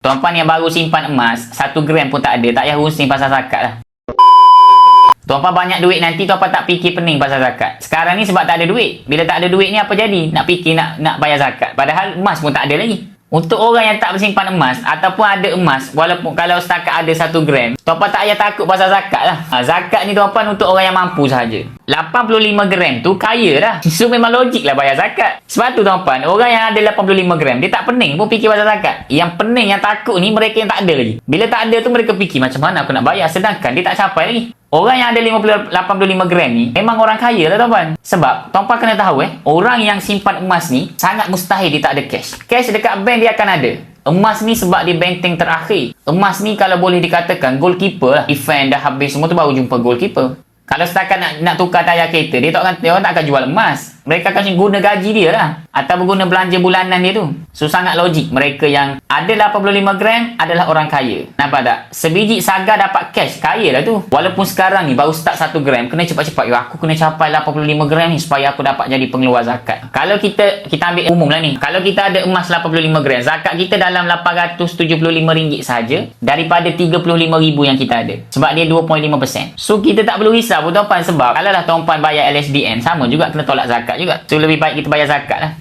Tuan-puan yang baru simpan emas, 1 gram pun tak ada, tak payah pusing pasal zakat lah. Tuan-puan banyak duit nanti, tuan-puan tak fikir pening pasal zakat. Sekarang ni sebab tak ada duit. Bila tak ada duit ni apa jadi? Nak fikir nak bayar zakat. Padahal emas pun tak ada lagi. Untuk orang yang tak bersimpan emas ataupun ada emas, walaupun kalau setakat ada 1 gram, tuan-puan tak payah takut pasal zakat lah. Zakat ni tuan-puan untuk orang yang mampu sahaja. 85 gram tu kaya dah. So memang logik lah bayar zakat. Sebab tu tuan-puan, orang yang ada 85 gram, dia tak pening pun fikir pasal zakat. Yang pening, yang takut ni mereka yang tak ada lagi. Bila tak ada tu mereka fikir macam mana aku nak bayar, sedangkan dia tak capai lagi. Orang yang ada 85 gram ni memang orang kaya lah tuan-puan. Sebab tuan-puan kena tahu orang yang simpan emas ni sangat mustahil dia tak ada cash. Cash dekat bank dia akan ada. Emas ni sebab dia benteng terakhir. Emas ni kalau boleh dikatakan goalkeeper lah. Event dah habis semua tu baru jumpa goalkeeper. Kalau setakat nak tukar tayar kereta, dia tak akan jual emas. Mereka akan guna gaji dia lah. Atau guna belanja bulanan dia tu. So sangat logik. Mereka yang ada 85 gram adalah orang kaya. Nampak tak? Sebiji saga dapat cash. Kaya lah tu. Walaupun sekarang ni baru start 1 gram. Kena cepat-cepat. Aku kena capai 85 gram ni supaya aku dapat jadi pengeluar zakat. Kalau kita ambil umum lah ni. Kalau kita ada emas 85 gram. Zakat kita dalam RM875 saja. Daripada RM35,000 yang kita ada. Sebab dia 2.5%. So kita tak perlu risau pun tuan-puan. Sebab kalau lah tuan-puan bayar LSDN, sama juga kena tolak zakat juga. So lebih baik kita bayar zakat lah.